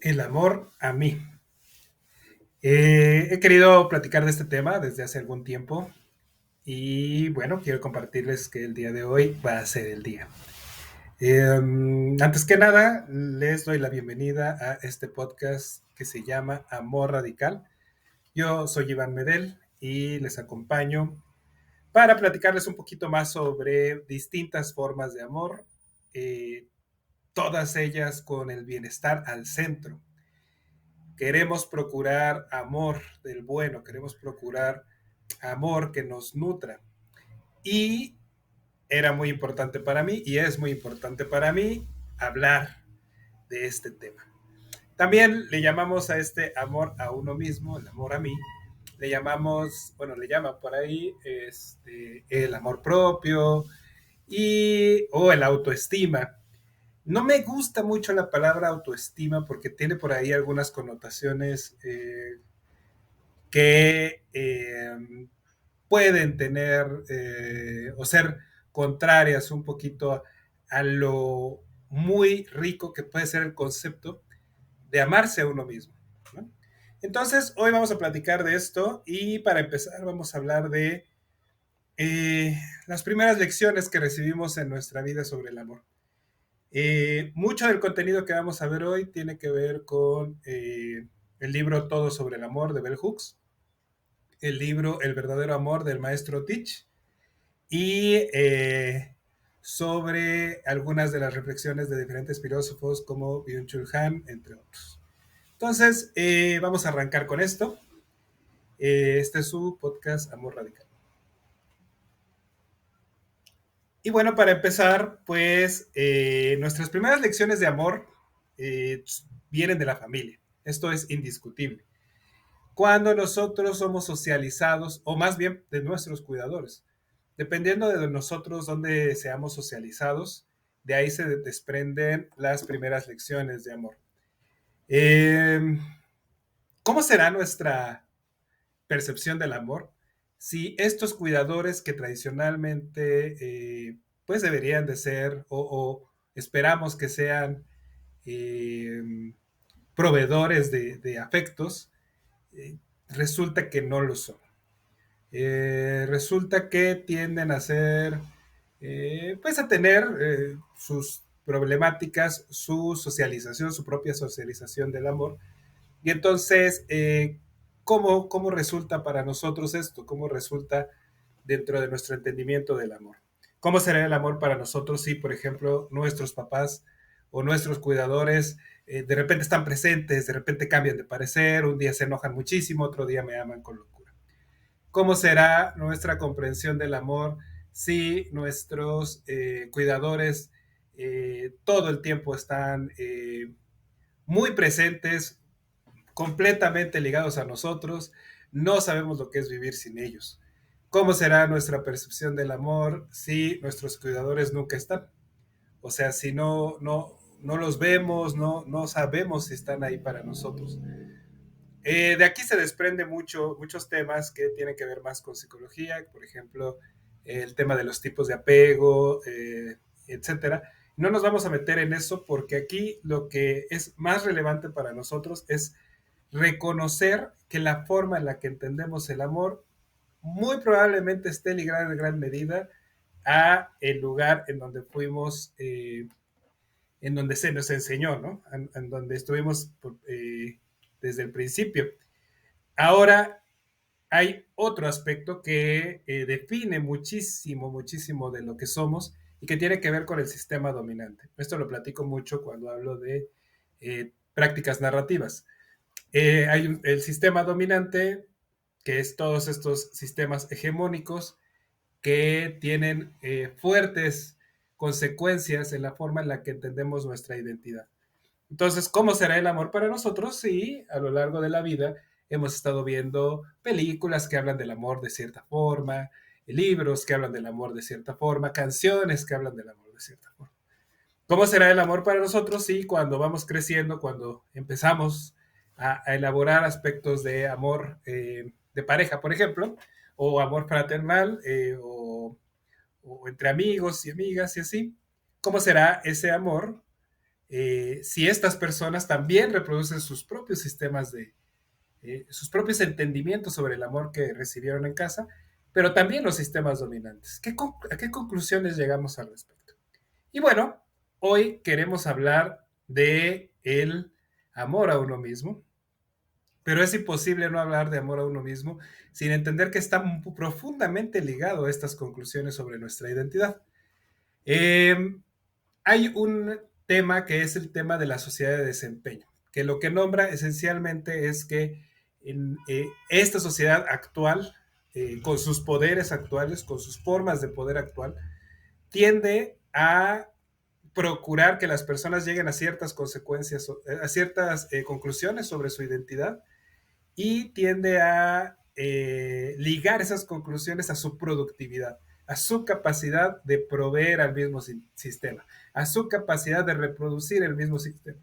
El amor a mí. He querido platicar de este tema desde hace algún tiempo y bueno, quiero compartirles que el día de hoy va a ser el día. Antes que nada, les doy la bienvenida a este podcast que se llama Amor Radical. Yo soy Iván Medel y les acompaño para platicarles un poquito más sobre distintas formas de amor, eh, todas ellas con el bienestar al centro. Queremos procurar amor del bueno, queremos procurar amor que nos nutra. Y era muy importante para mí y es muy importante para mí hablar de este tema. También le llamamos a este amor a uno mismo, el amor a mí, le llamamos, bueno, le llaman por ahí el amor propio o el autoestima. No me gusta mucho la palabra autoestima porque tiene por ahí algunas connotaciones que pueden tener o ser contrarias un poquito a lo muy rico que puede ser el concepto de amarse a uno mismo, ¿no? Entonces, hoy vamos a platicar de esto y para empezar vamos a hablar de las primeras lecciones que recibimos en nuestra vida sobre el amor. Mucho del contenido que vamos a ver hoy tiene que ver con el libro Todo sobre el amor de Bell Hooks, el libro El verdadero amor del maestro Teach y sobre algunas de las reflexiones de diferentes filósofos como Byung-Chul Han, entre otros. Entonces, vamos a arrancar con esto. Este es su podcast Amor Radical. Y bueno, para empezar, pues nuestras primeras lecciones de amor eh, vienen de la familia. Esto es indiscutible. Cuando nosotros somos socializados, o más bien de nuestros cuidadores, dependiendo de nosotros donde seamos socializados, de ahí se desprenden las primeras lecciones de amor. Eh, ¿Cómo será nuestra percepción del amor si estos cuidadores que tradicionalmente pues deberían de ser o esperamos que sean eh, proveedores de afectos, resulta que no lo son? Resulta que tienden a ser, pues a tener sus problemáticas, su socialización, su propia socialización del amor. Y entonces, ¿cómo resulta para nosotros esto? ¿Cómo resulta dentro de nuestro entendimiento del amor? ¿Cómo será el amor para nosotros si, por ejemplo, nuestros papás o nuestros cuidadores de repente están presentes, de repente cambian de parecer, un día se enojan muchísimo, otro día me aman con locura? ¿Cómo será nuestra comprensión del amor si nuestros cuidadores todo el tiempo están muy presentes, completamente ligados a nosotros, no sabemos lo que es vivir sin ellos? ¿Cómo será nuestra percepción del amor si nuestros cuidadores nunca están? O sea, si no los vemos, no sabemos si están ahí para nosotros. De aquí se desprende muchos temas que tienen que ver más con psicología, por ejemplo, el tema de los tipos de apego, etcétera. No nos vamos a meter en eso porque aquí lo que es más relevante para nosotros es reconocer que la forma en la que entendemos el amor muy probablemente esté ligada en gran medida a el lugar en donde fuimos, en donde se nos enseñó, ¿no? En donde estuvimos desde el principio. Ahora, hay otro aspecto que define muchísimo de lo que somos y que tiene que ver con el sistema dominante. Esto lo platico mucho cuando hablo de prácticas narrativas. El sistema dominante, que es todos estos sistemas hegemónicos que tienen fuertes consecuencias en la forma en la que entendemos nuestra identidad. Entonces, ¿cómo será el amor para nosotros si a lo largo de la vida hemos estado viendo películas que hablan del amor de cierta forma, libros que hablan del amor de cierta forma, canciones que hablan del amor de cierta forma? ¿Cómo será el amor para nosotros si cuando vamos creciendo, cuando empezamos a elaborar aspectos de amor de pareja, por ejemplo, o amor fraternal, o entre amigos y amigas y así? ¿Cómo será ese amor si estas personas también reproducen sus propios sistemas sus propios entendimientos sobre el amor que recibieron en casa, pero también los sistemas dominantes. ¿A qué conclusiones llegamos al respecto? Y bueno, hoy queremos hablar de el amor a uno mismo, pero es imposible no hablar de amor a uno mismo sin entender que está profundamente ligado a estas conclusiones sobre nuestra identidad. Eh, Hay un tema que es el tema de la sociedad de desempeño, que lo que nombra esencialmente es que en esta sociedad actual, con sus poderes actuales, con sus formas de poder actual, tiende a procurar que las personas lleguen a ciertas consecuencias, a ciertas conclusiones sobre su identidad y tiende a ligar esas conclusiones a su productividad, a su capacidad de proveer al mismo sistema, a su capacidad de reproducir el mismo sistema.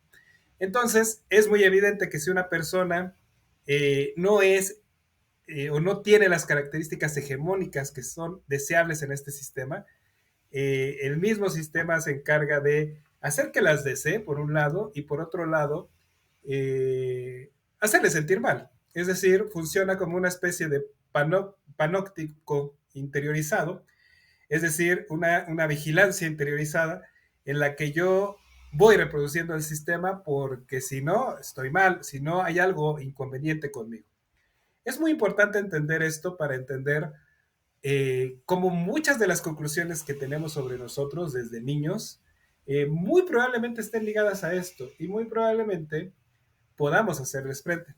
Entonces, es muy evidente que si una persona no es o no tiene las características hegemónicas que son deseables en este sistema, el mismo sistema se encarga de hacer que las desee, por un lado, y por otro lado, hacerle sentir mal. Es decir, funciona como una especie de panóptico interiorizado, es decir, una vigilancia interiorizada en la que yo voy reproduciendo el sistema porque si no, estoy mal, si no, hay algo inconveniente conmigo. Es muy importante entender esto para entender como muchas de las conclusiones que tenemos sobre nosotros desde niños, muy probablemente estén ligadas a esto y muy probablemente podamos hacerles frente.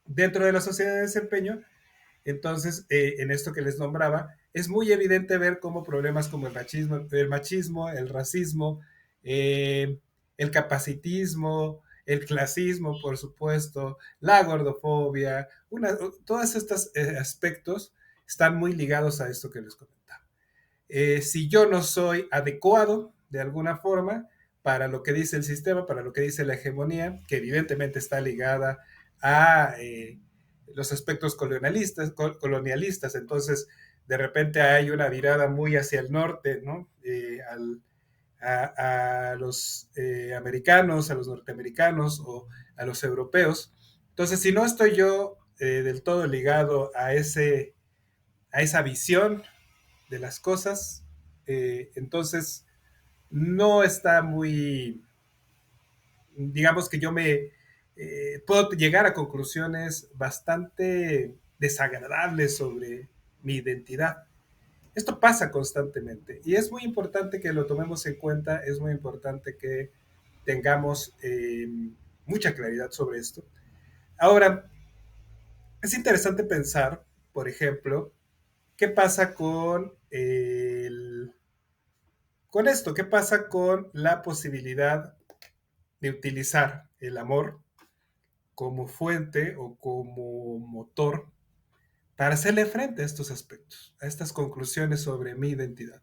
Dentro de la sociedad de desempeño, entonces, en esto que les nombraba, es muy evidente ver cómo problemas como machismo, el racismo, el capacitismo, el clasismo, por supuesto, la gordofobia, todos estos aspectos están muy ligados a esto que les comentaba. Si yo no soy adecuado de alguna forma para lo que dice el sistema, para lo que dice la hegemonía, que evidentemente está ligada a los aspectos colonialistas, entonces de repente hay una virada muy hacia el norte, ¿no? A los americanos, a los norteamericanos o a los europeos. Entonces, si no estoy yo del todo ligado a esa visión de las cosas, entonces no está muy, digamos que yo puedo llegar a conclusiones bastante desagradables sobre mi identidad. Esto pasa constantemente y es muy importante que lo tomemos en cuenta, es muy importante que tengamos mucha claridad sobre esto. Ahora, es interesante pensar, por ejemplo, qué pasa con esto, qué pasa con la posibilidad de utilizar el amor como fuente o como motor para hacerle frente a estos aspectos, a estas conclusiones sobre mi identidad,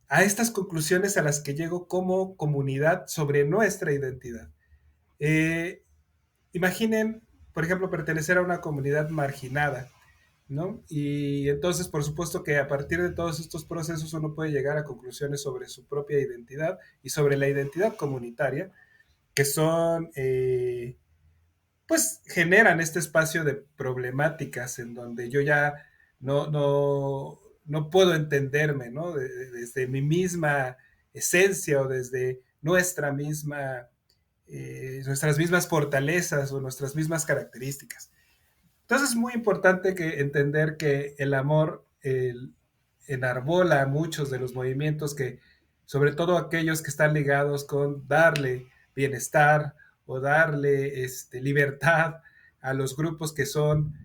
a estas conclusiones a las que llego como comunidad sobre nuestra identidad. Eh, Imaginen, por ejemplo, pertenecer a una comunidad marginada, ¿no? Y entonces, por supuesto que a partir de todos estos procesos uno puede llegar a conclusiones sobre su propia identidad y sobre la identidad comunitaria, que son pues generan este espacio de problemáticas en donde yo ya no puedo entenderme, ¿no? Desde mi misma esencia o desde nuestras mismas fortalezas o nuestras mismas características. Entonces es muy importante entender que el amor enarbola muchos de los movimientos que, sobre todo aquellos que están ligados con darle bienestar o darle libertad a los grupos que son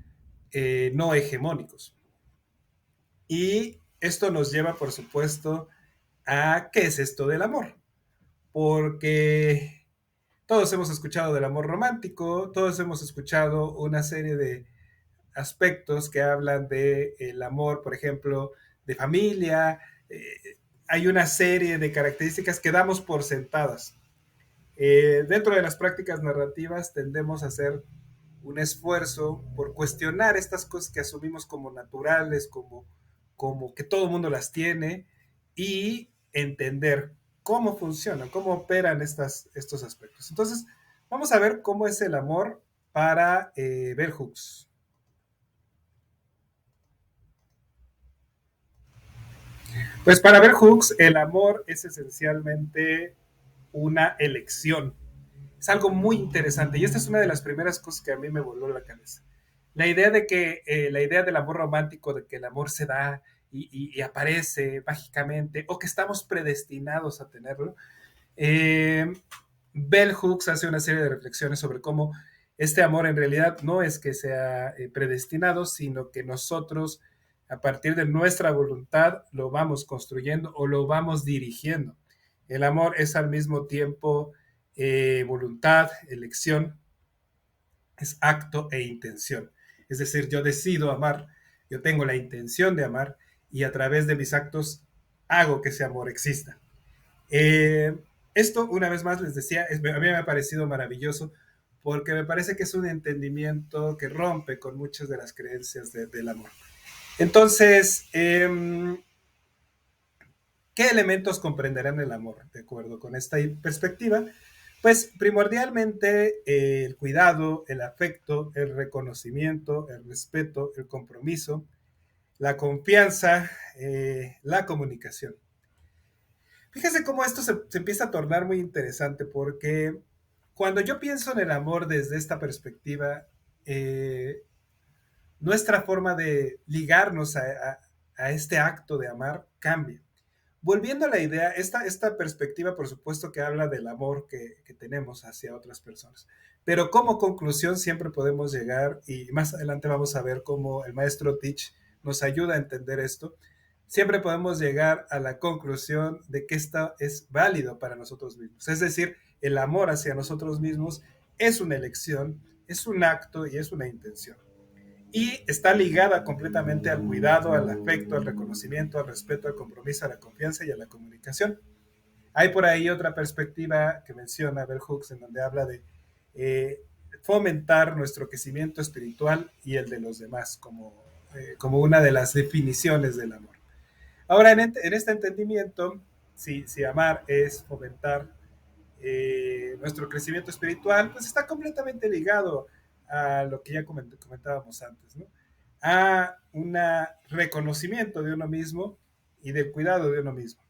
no hegemónicos. Y esto nos lleva, por supuesto, a qué es esto del amor. Porque todos hemos escuchado del amor romántico, todos hemos escuchado una serie de aspectos que hablan de el amor, por ejemplo, de familia. Hay una serie de características que damos por sentadas. Dentro de las prácticas narrativas tendemos a hacer un esfuerzo por cuestionar estas cosas que asumimos como naturales, como que todo el mundo las tiene, y entender. cómo funciona, cómo operan estos aspectos. Entonces, vamos a ver cómo es el amor para Bell Hooks. Pues para Bell Hooks, el amor es esencialmente una elección. Es algo muy interesante y esta es una de las primeras cosas que a mí me voló la cabeza. La idea del amor romántico, de que el amor se da y aparece mágicamente o que estamos predestinados a tenerlo. Bell Hooks hace una serie de reflexiones sobre cómo este amor en realidad no es que sea predestinado, sino que nosotros, a partir de nuestra voluntad, lo vamos construyendo o lo vamos dirigiendo. El amor es al mismo tiempo voluntad, elección, es acto e intención. Es decir, yo decido amar, yo tengo la intención de amar y a través de mis actos hago que ese amor exista. Eh, Esto, una vez más, les decía, a mí me ha parecido maravilloso porque me parece que es un entendimiento que rompe con muchas de las creencias del amor. Entonces, ¿qué elementos comprenderán el amor? De acuerdo con esta perspectiva, pues primordialmente el cuidado, el afecto, el reconocimiento, el respeto, el compromiso, la confianza, la comunicación. Fíjese cómo esto se empieza a tornar muy interesante porque cuando yo pienso en el amor desde esta perspectiva, eh, nuestra forma de ligarnos a este acto de amar cambia. Volviendo a la idea, esta perspectiva, por supuesto, que habla del amor que tenemos hacia otras personas. Pero como conclusión siempre podemos llegar, y más adelante vamos a ver cómo el maestro Teach nos ayuda a entender esto, siempre podemos llegar a la conclusión de que esto es válido para nosotros mismos. Es decir, el amor hacia nosotros mismos es una elección, es un acto y es una intención y está ligada completamente al cuidado, al afecto, al reconocimiento, al respeto, al compromiso, a la confianza y a la comunicación. Hay por ahí otra perspectiva que menciona Bell Hooks en donde habla de fomentar nuestro crecimiento espiritual y el de los demás como una de las definiciones del amor. Ahora, en este entendimiento, si amar es fomentar nuestro crecimiento espiritual, pues está completamente ligado a lo que ya comentábamos antes, ¿no? A un reconocimiento de uno mismo y del cuidado de uno mismo.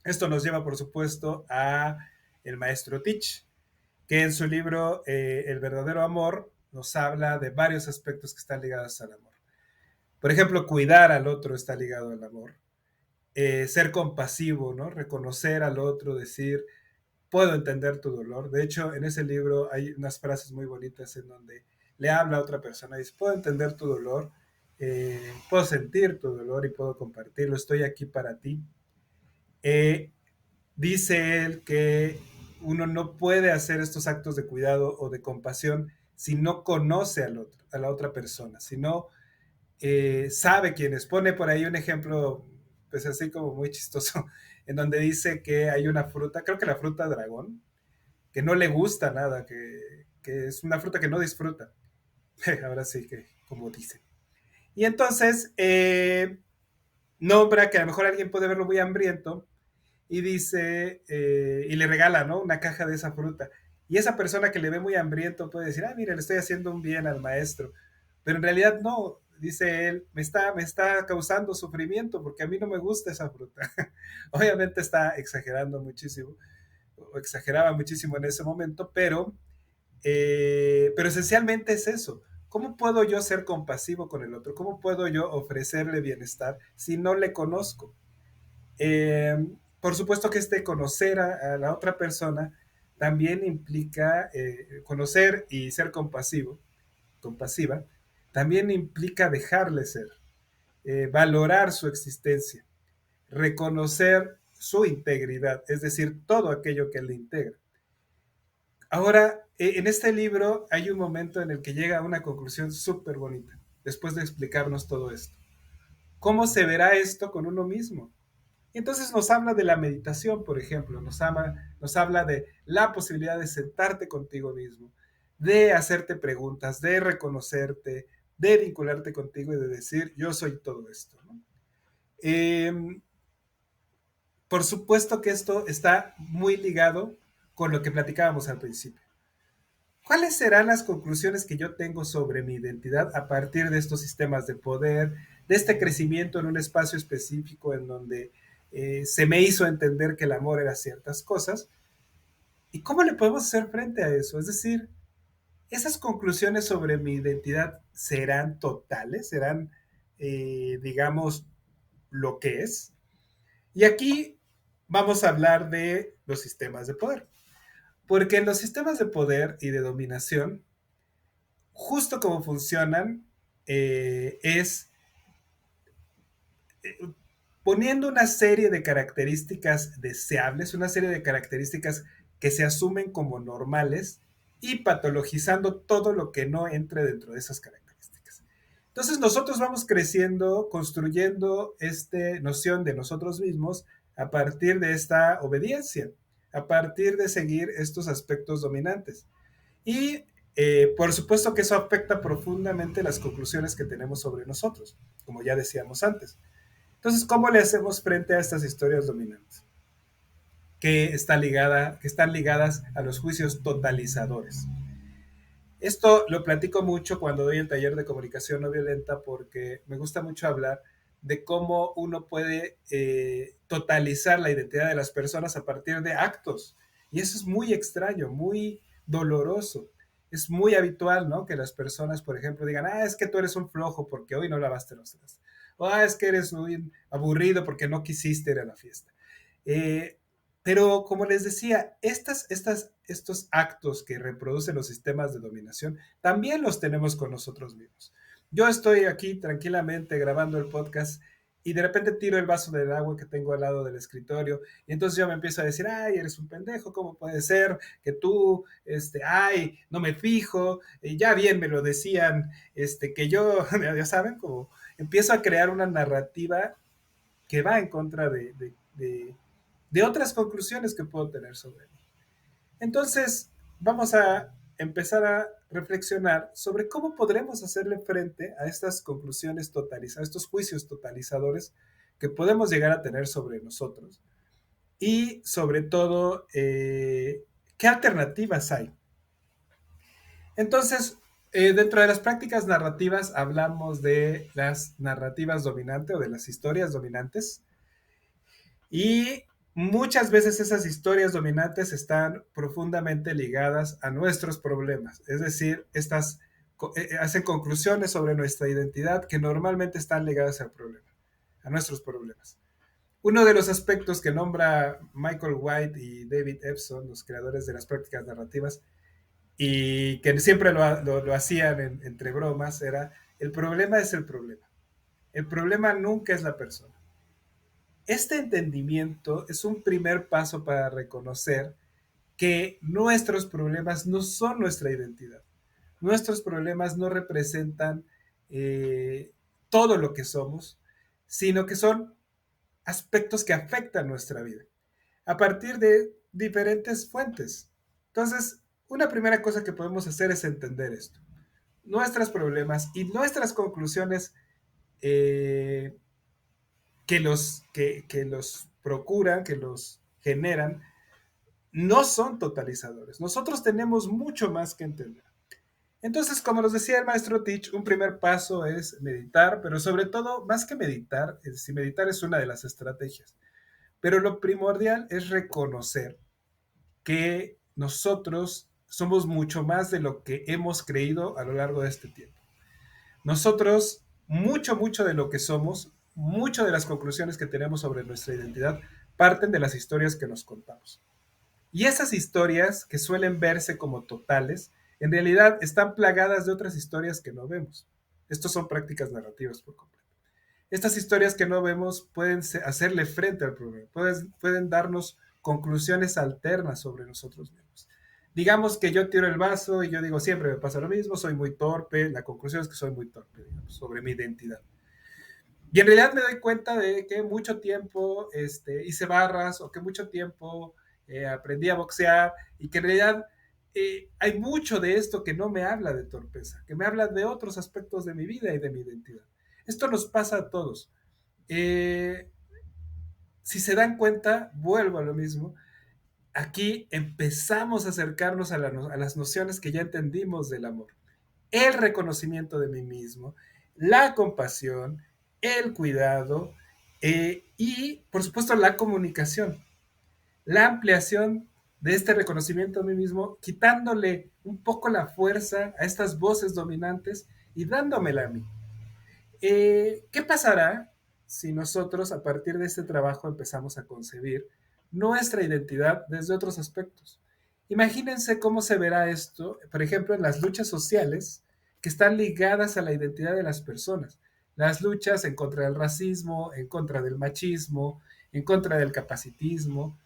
Esto nos lleva, por supuesto, a el maestro Teach, que en su libro El verdadero amor nos habla de varios aspectos que están ligados al amor. Por ejemplo, cuidar al otro está ligado al amor. Ser compasivo, ¿no? Reconocer al otro, decir, puedo entender tu dolor. De hecho, en ese libro hay unas frases muy bonitas en donde le habla a otra persona y dice, puedo entender tu dolor, puedo sentir tu dolor y puedo compartirlo, estoy aquí para ti. Eh, Dice él que uno no puede hacer estos actos de cuidado o de compasión si no conoce al otro, a la otra persona, si no sabe quién es. Pone por ahí un ejemplo, pues así como muy chistoso, en donde dice que hay una fruta, creo que la fruta dragón, que no le gusta nada, que es una fruta que no disfruta. Ahora sí que, como dice. Y entonces, nombra que a lo mejor alguien puede verlo muy hambriento y dice, y le regala, ¿no? Una caja de esa fruta. Y esa persona que le ve muy hambriento puede decir, ah, mira, le estoy haciendo un bien al maestro. Pero en realidad no, dice él, me está causando sufrimiento porque a mí no me gusta esa fruta. Obviamente está exagerando muchísimo, o exageraba muchísimo en ese momento, pero esencialmente es eso. ¿Cómo puedo yo ser compasivo con el otro? ¿Cómo puedo yo ofrecerle bienestar si no le conozco? Eh, por supuesto que este conocer a la otra persona también implica conocer y ser compasiva, también implica dejarle ser, valorar su existencia, reconocer su integridad, es decir, todo aquello que le integra. Ahora, en este libro hay un momento en el que llega a una conclusión súper bonita, después de explicarnos todo esto. ¿Cómo se verá esto con uno mismo? Y entonces nos habla de la meditación, por ejemplo, nos habla de la posibilidad de sentarte contigo mismo, de hacerte preguntas, de reconocerte, de vincularte contigo y de decir, yo soy todo esto, ¿no? Eh, por supuesto que esto está muy ligado con lo que platicábamos al principio. ¿Cuáles serán las conclusiones que yo tengo sobre mi identidad a partir de estos sistemas de poder, de este crecimiento en un espacio específico en donde se me hizo entender que el amor era ciertas cosas? ¿Y cómo le podemos hacer frente a eso? Es decir, esas conclusiones sobre mi identidad serán totales, serán, digamos, lo que es. Y aquí vamos a hablar de los sistemas de poder. Porque en los sistemas de poder y de dominación, justo como funcionan, es eh, poniendo una serie de características deseables, una serie de características que se asumen como normales y patologizando todo lo que no entre dentro de esas características. Entonces nosotros vamos creciendo, construyendo esta noción de nosotros mismos a partir de esta obediencia, a partir de seguir estos aspectos dominantes. Y por supuesto que eso afecta profundamente las conclusiones que tenemos sobre nosotros, como ya decíamos antes. Entonces, ¿cómo le hacemos frente a estas historias dominantes? Que están ligadas a los juicios totalizadores. Esto lo platico mucho cuando doy el taller de comunicación no violenta porque me gusta mucho hablar de cómo uno puede totalizar la identidad de las personas a partir de actos. Y eso es muy extraño, muy doloroso. Es muy habitual, ¿no? Que las personas, por ejemplo, digan, ah, es que tú eres un flojo porque hoy no lavaste los trastes. O ah, es que eres muy aburrido porque no quisiste ir a la fiesta. Eh, pero como les decía, estos actos que reproducen los sistemas de dominación también los tenemos con nosotros mismos. Yo estoy aquí tranquilamente grabando el podcast y de repente tiro el vaso del agua que tengo al lado del escritorio y entonces yo me empiezo a decir, ay, eres un pendejo, ¿cómo puede ser que tú, ay, no me fijo? Ya bien me lo decían, que yo, ya saben, como empiezo a crear una narrativa que va en contra de otras conclusiones que puedo tener sobre mí. Entonces, vamos a empezar a reflexionar sobre cómo podremos hacerle frente a estas conclusiones totalizadas, a estos juicios totalizadores que podemos llegar a tener sobre nosotros. Y sobre todo, ¿qué alternativas hay? Entonces, dentro de las prácticas narrativas hablamos de las narrativas dominantes o de las historias dominantes. Y muchas veces esas historias dominantes están profundamente ligadas a nuestros problemas, es decir, estas hacen conclusiones sobre nuestra identidad que normalmente están ligadas al problema, a nuestros problemas. Uno de los aspectos que nombra Michael White y David Epson, los creadores de las prácticas narrativas, y que siempre lo hacían entre bromas, era el problema es el problema. El problema nunca es la persona. Este entendimiento es un primer paso para reconocer que nuestros problemas no son nuestra identidad. Nuestros problemas no representan todo lo que somos, sino que son aspectos que afectan nuestra vida a partir de diferentes fuentes. Entonces, una primera cosa que podemos hacer es entender esto. Nuestros problemas y nuestras conclusiones eh, que los procuran, que los generan, no son totalizadores. Nosotros tenemos mucho más que entender. Entonces, como nos decía el maestro Teach, un primer paso es meditar, pero sobre todo, más que meditar, es decir, meditar es una de las estrategias, pero lo primordial es reconocer que nosotros somos mucho más de lo que hemos creído a lo largo de este tiempo. Nosotros, mucho de lo que somos, mucho de las conclusiones que tenemos sobre nuestra identidad, parten de las historias que nos contamos. Y esas historias, que suelen verse como totales, en realidad están plagadas de otras historias que no vemos. Estos son prácticas narrativas por completo. Estas historias que no vemos pueden hacerle frente al problema, pueden darnos conclusiones alternas sobre nosotros mismos. Digamos que yo tiro el vaso y yo digo, siempre me pasa lo mismo, soy muy torpe, la conclusión es que soy muy torpe, digamos, sobre mi identidad. Y en realidad me doy cuenta de que mucho tiempo hice barras o que mucho tiempo aprendí a boxear y que en realidad hay mucho de esto que no me habla de torpeza, que me habla de otros aspectos de mi vida y de mi identidad. Esto nos pasa a todos. Eh, Si se dan cuenta, vuelvo a lo mismo. Aquí empezamos a acercarnos a las nociones que ya entendimos del amor. El reconocimiento de mí mismo, la compasión, el cuidado y, por supuesto, la comunicación, la ampliación de este reconocimiento a mí mismo, quitándole un poco la fuerza a estas voces dominantes y dándomela a mí. ¿Qué pasará si nosotros a partir de este trabajo empezamos a concebir nuestra identidad desde otros aspectos? Imagínense cómo se verá esto, por ejemplo, en las luchas sociales que están ligadas a la identidad de las personas. Las luchas en contra del racismo, en contra del machismo, en contra del capacitismo,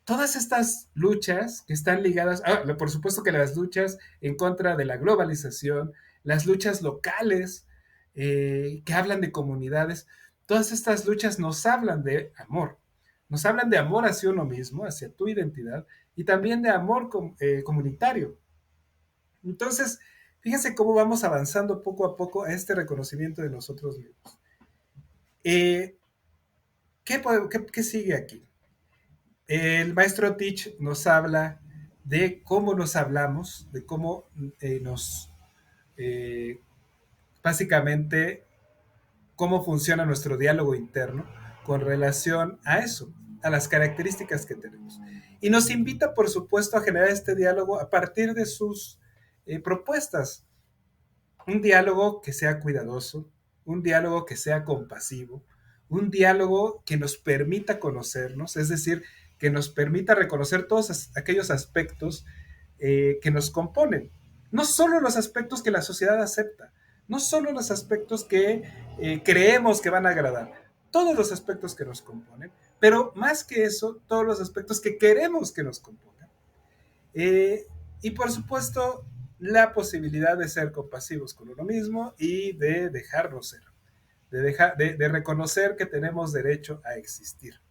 todas estas luchas que están ligadas, por supuesto que las luchas en contra de la globalización, las luchas locales que hablan de comunidades, todas estas luchas nos hablan de amor, nos hablan de amor hacia uno mismo, hacia tu identidad, y también de amor comunitario. Entonces, fíjense cómo vamos avanzando poco a poco a este reconocimiento de nosotros mismos. Eh, ¿Qué sigue aquí? El maestro Teach nos habla de cómo nos hablamos, de cómo nos, eh, básicamente, cómo funciona nuestro diálogo interno con relación a eso, a las características que tenemos. Y nos invita, por supuesto, a generar este diálogo a partir de sus propuestas. Un diálogo que sea cuidadoso, un diálogo que sea compasivo, un diálogo que nos permita conocernos, es decir, que nos permita reconocer todos aquellos aspectos que nos componen. No solo los aspectos que la sociedad acepta, no solo los aspectos que creemos que van a agradar, todos los aspectos que nos componen, pero más que eso, todos los aspectos que queremos que nos compongan. Eh, y por supuesto, la posibilidad de ser compasivos con uno mismo y de dejarnos ser, de reconocer que tenemos derecho a existir,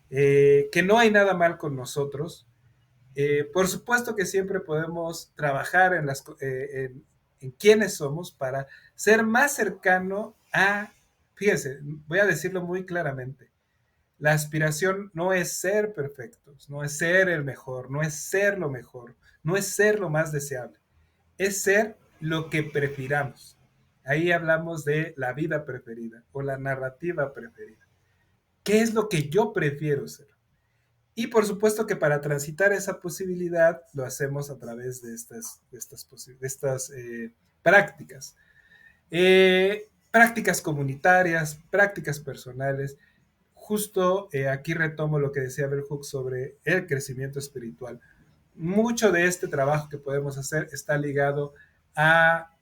que no hay nada mal con nosotros. Por supuesto que siempre podemos trabajar en quiénes somos para ser más cercano a, fíjense, voy a decirlo muy claramente, la aspiración no es ser perfectos, no es ser el mejor, no es ser lo mejor, no es ser lo más deseable, es ser lo que prefiramos. Ahí hablamos de la vida preferida o la narrativa preferida. ¿Qué es lo que yo prefiero ser? Y por supuesto que para transitar esa posibilidad lo hacemos a través de estas prácticas. Prácticas comunitarias, prácticas personales. Justo aquí retomo lo que decía Bell Hooks sobre el crecimiento espiritual. Mucho de este trabajo que podemos hacer está ligado a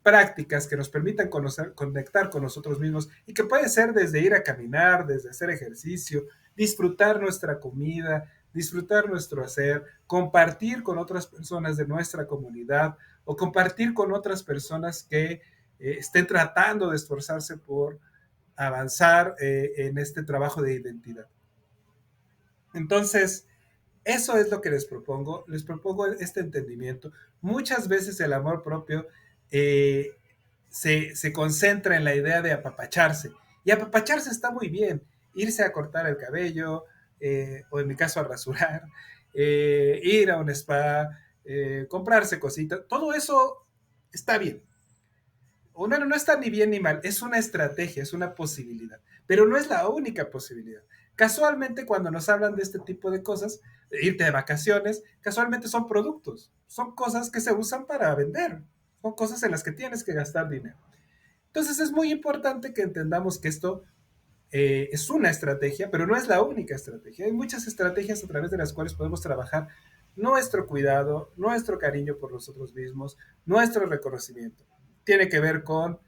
prácticas que nos permitan conectar con nosotros mismos y que puede ser desde ir a caminar, desde hacer ejercicio, disfrutar nuestra comida, disfrutar nuestro hacer, compartir con otras personas de nuestra comunidad o compartir con otras personas que estén tratando de esforzarse por avanzar en este trabajo de identidad. Entonces, eso es lo que les propongo. Les propongo este entendimiento. Muchas veces el amor propio eh, se concentra en la idea de apapacharse. Y apapacharse está muy bien. Irse a cortar el cabello, o en mi caso a rasurar, ir a un spa, comprarse cositas. Todo eso está bien. Bueno, no está ni bien ni mal, es una estrategia, es una posibilidad, pero no es la única posibilidad. Casualmente, cuando nos hablan de este tipo de cosas, de irte de vacaciones, casualmente son productos, son cosas que se usan para vender, son cosas en las que tienes que gastar dinero. Entonces es muy importante que entendamos que esto es una estrategia, pero no es la única estrategia. Hay muchas estrategias a través de las cuales podemos trabajar nuestro cuidado, nuestro cariño por nosotros mismos, nuestro reconocimiento. Tiene que ver con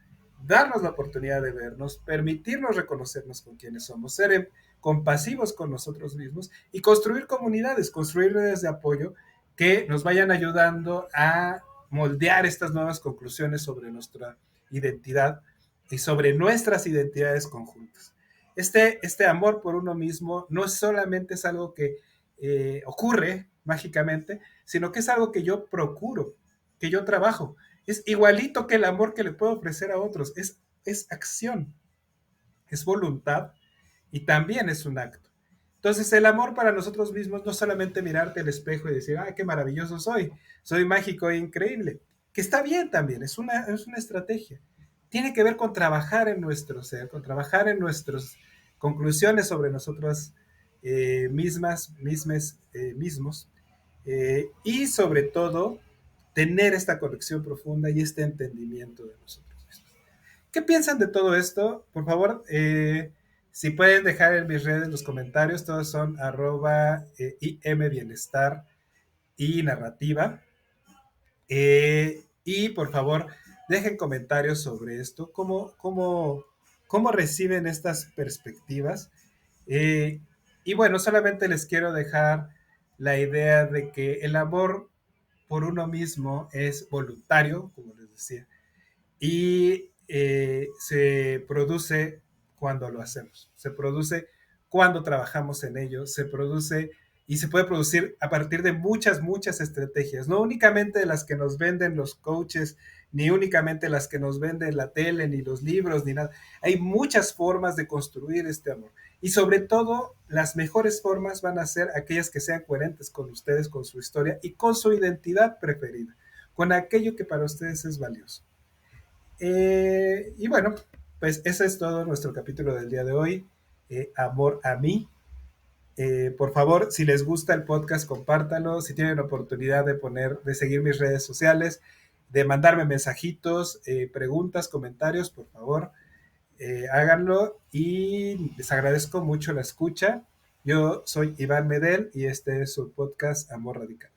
darnos la oportunidad de vernos, permitirnos reconocernos con quienes somos, ser compasivos con nosotros mismos y construir comunidades, construir redes de apoyo que nos vayan ayudando a moldear estas nuevas conclusiones sobre nuestra identidad y sobre nuestras identidades conjuntas. Este amor por uno mismo no solamente es algo que ocurre mágicamente, sino que es algo que yo procuro, que yo trabajo. Es igualito que el amor que le puedo ofrecer a otros, es acción, es voluntad y también es un acto. Entonces el amor para nosotros mismos no solamente mirarte al espejo y decir, qué maravilloso soy mágico e increíble, que está bien también, es una estrategia. Tiene que ver con trabajar en nuestro ser, con trabajar en nuestras conclusiones sobre nosotros mismos, y sobre todo tener esta conexión profunda y este entendimiento de nosotros mismos. ¿Qué piensan de todo esto? Por favor, si pueden dejar en mis redes los comentarios, todos son @imbienestar y narrativa. Y por favor, dejen comentarios sobre esto, cómo reciben estas perspectivas. Eh, y bueno, solamente les quiero dejar la idea de que el amor por uno mismo es voluntario, como les decía, y se produce cuando lo hacemos, se produce cuando trabajamos en ello, se produce y se puede producir a partir de muchas estrategias, no únicamente de las que nos venden los coaches, ni únicamente las que nos venden la tele, ni los libros, ni nada. Hay muchas formas de construir este amor. Y sobre todo, las mejores formas van a ser aquellas que sean coherentes con ustedes, con su historia y con su identidad preferida, con aquello que para ustedes es valioso. Y bueno, pues ese es todo nuestro capítulo del día de hoy. Amor a mí. Por favor, si les gusta el podcast, compártanlo. Si tienen oportunidad de seguir mis redes sociales, de mandarme mensajitos, preguntas, comentarios, por favor, háganlo. Y les agradezco mucho la escucha. Yo soy Iván Medel y este es su podcast Amor Radical.